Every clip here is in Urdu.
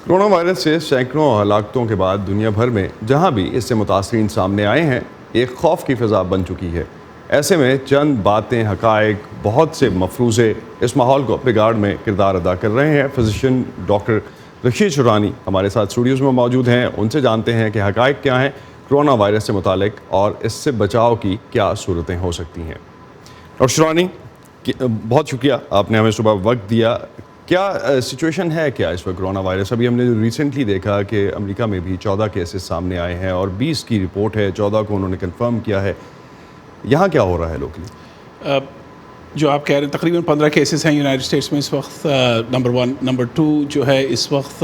کورونا وائرس سے سینکڑوں ہلاکتوں کے بعد دنیا بھر میں جہاں بھی اس سے متاثرین سامنے آئے ہیں، ایک خوف کی فضا بن چکی ہے۔ ایسے میں چند باتیں، حقائق، بہت سے مفروضے اس ماحول کو بگاڑ میں کردار ادا کر رہے ہیں۔ فزیشین ڈاکٹر رشید شورانی ہمارے ساتھ اسٹوڈیوز میں موجود ہیں، ان سے جانتے ہیں کہ حقائق کیا ہیں کورونا وائرس سے متعلق اور اس سے بچاؤ کی کیا صورتیں ہو سکتی ہیں۔ ڈاکٹر شورانی، بہت شکریہ آپ نے ہمیں صبح وقت دیا۔ کیا سچویشن ہے کیا اس وقت کورونا وائرس؟ ابھی ہم نے جو ریسنٹلی دیکھا کہ امریکہ میں بھی 14 کیسز سامنے آئے ہیں اور 20 کی رپورٹ ہے، 14 کو انہوں نے کنفرم کیا ہے۔ یہاں کیا ہو رہا ہے لوکلی؟ جو آپ کہہ رہے ہیں تقریباً 15 کیسز ہیں یونائٹڈ اسٹیٹس میں اس وقت، نمبر 1۔ نمبر 2 جو ہے اس وقت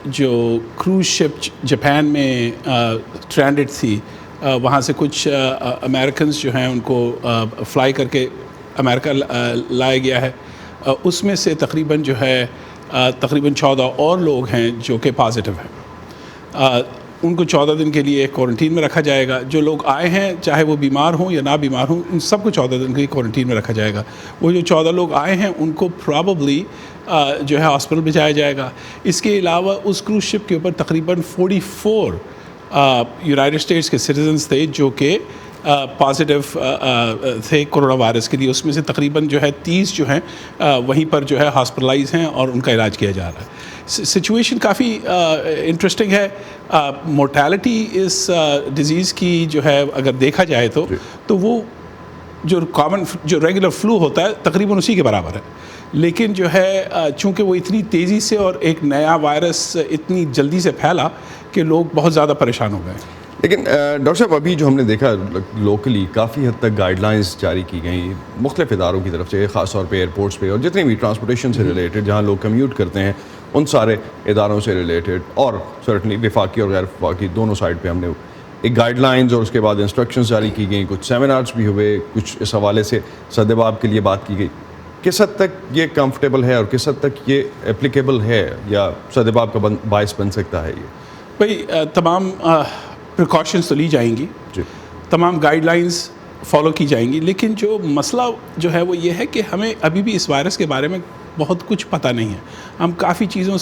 جو کروز شپ جاپان میں سٹرینڈڈ تھی، وہاں سے کچھ امریکنز جو ہیں ان کو فلائی کر کے امریکہ لایا گیا ہے۔ اس میں سے تقریباً 14 اور لوگ ہیں جو کہ پازیٹیو ہیں۔ ان کو 14 دن کے لیے کوارنٹین میں رکھا جائے گا۔ جو لوگ آئے ہیں چاہے وہ بیمار ہوں یا نہ بیمار ہوں، ان سب کو 14 دن کے لیے کوارنٹین میں رکھا جائے گا۔ وہ جو 14 لوگ آئے ہیں ان کو پرابیبلی جو ہے ہاسپٹل بھیجایا جائے گا۔ اس کے علاوہ اس کروز شپ کے اوپر تقریباً 44 یونائٹڈ اسٹیٹس کے سٹیزنز تھے جو کہ پازیٹیو تھے کورونا وائرس کے لیے۔ اس میں سے تقریباً 30 جو ہیں وہیں پر ہاسپٹلائز ہیں اور ان کا علاج کیا جا رہا ہے۔ سچویشن کافی انٹرسٹنگ ہے۔ مورٹیلٹی اس ڈیزیز کی اگر دیکھا جائے تو وہ جو ریگولر فلو ہوتا ہے تقریباً اسی کے برابر ہے، لیکن چونکہ وہ اتنی تیزی سے اور ایک نیا وائرس اتنی جلدی سے پھیلا کہ لوگ بہت زیادہ پریشان ہو گئے۔ لیکن ڈاکٹر صاحب، ابھی جو ہم نے دیکھا لوکلی کافی حد تک گائیڈ لائنز جاری کی گئیں مختلف اداروں کی طرف سے، خاص طور پہ ایئرپورٹس پہ اور جتنے بھی ٹرانسپورٹیشن سے ریلیٹڈ جہاں لوگ کمیوٹ کرتے ہیں ان سارے اداروں سے ریلیٹڈ، اور سرٹنلی وفاقی اور غیر وفاقی دونوں سائڈ پہ ہم نے ایک گائیڈ لائنز اور اس کے بعد انسٹرکشنز جاری کی گئیں، کچھ سیمینارز بھی ہوئے، کچھ اس حوالے سے سدباب کے لیے بات کی گئی۔ کس حد تک یہ کمفرٹیبل ہے اور کس حد تک یہ اپلیکیبل ہے یا سدباب کا باعث بن سکتا ہے؟ یہ بھائی تمام پریکاشنز تو لی جائیں گی، تمام گائیڈ لائنز فالو کی جائیں گی، لیکن جو مسئلہ وہ یہ ہے کہ ہمیں ابھی بھی اس وائرس کے بارے میں بہت کچھ پتہ نہیں ہے۔ ہم کافی چیزیں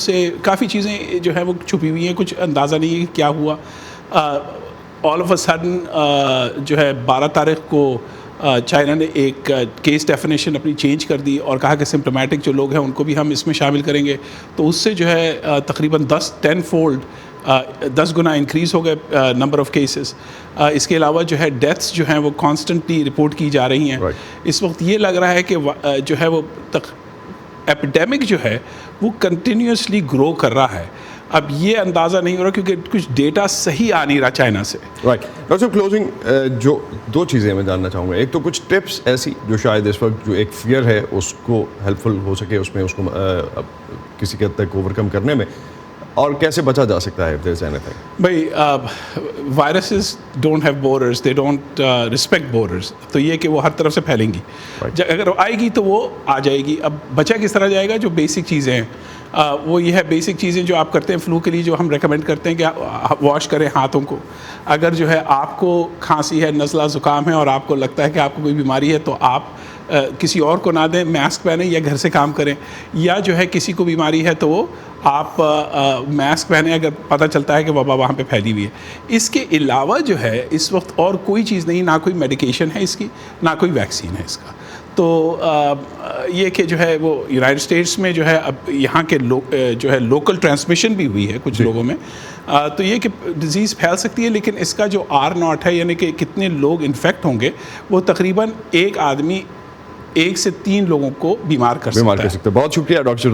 وہ چھپی ہوئی ہیں، کچھ اندازہ نہیں ہے کہ کیا ہوا۔ آل آف اے سڈن 12 تاریخ کو چائنا نے ایک کیس ڈیفینیشن اپنی چینج کر دی اور کہا کہ سمپٹومیٹک جو لوگ ہیں ان کو بھی ہم اس میں شامل کریں گے، تو اس سے تقریباً 10 فولڈ 10 گنا انکریز ہو گئے نمبر آف کیسز۔ اس کے علاوہ ڈیتھس جو ہیں وہ کانسٹنٹلی رپورٹ کی جا رہی ہیں۔ اس وقت یہ لگ رہا ہے کہ وہ ایپیڈیمک وہ کنٹینیوسلی گرو کر رہا ہے۔ اب یہ اندازہ نہیں ہو رہا کیونکہ کچھ ڈیٹا صحیح آ نہیں رہا چائنا سے۔ ڈاکٹر صاحب، کلوزنگ جو 2 چیزیں میں جاننا چاہوں گا، ایک تو کچھ ٹپس ایسی جو شاید اس وقت جو ایک فیئر ہے اس کو ہیلپ فل ہو سکے، اس میں اس کو کسی حد تک اوور کم کرنے میں، اور کیسے بچا جا سکتا ہے؟ بھائی viruses don't have borders, they don't respect borders, تو یہ کہ وہ ہر طرف سے پھیلیں گی۔ اگر آئے گی تو وہ آ جائے گی۔ اب بچا کس طرح جائے گا؟ جو بیسک چیزیں ہیں وہ یہ ہے، بیسک چیزیں جو آپ کرتے ہیں فلو کے لیے، جو ہم ریکمینڈ کرتے ہیں کہ واش کریں ہاتھوں کو۔ اگر آپ کو کھانسی ہے، نزلہ زکام ہے اور آپ کو لگتا ہے کہ آپ کو کوئی بیماری ہے تو آپ کسی اور کو نہ دیں، ماسک پہنیں یا گھر سے کام کریں، یا کسی کو بیماری ہے تو وہ آپ ماسک پہنیں اگر پتہ چلتا ہے کہ وبا وہاں پہ پھیلی ہوئی ہے۔ اس کے علاوہ اس وقت اور کوئی چیز نہیں، نہ کوئی میڈیکیشن ہے اس کی، نہ کوئی ویکسین ہے اس کا۔ تو یہ کہ وہ یونائٹڈ اسٹیٹس میں اب یہاں کے لوکل ٹرانسمیشن بھی ہوئی ہے کچھ لوگوں میں، تو یہ کہ ڈیزیز پھیل سکتی ہے، لیکن اس کا جو R0 ہے، یعنی کہ کتنے لوگ انفیکٹ ہوں گے، وہ تقریباً ایک آدمی 1 سے 3 لوگوں کو بیمار کر سکتا ہے۔ بہت شکریہ ڈاکٹر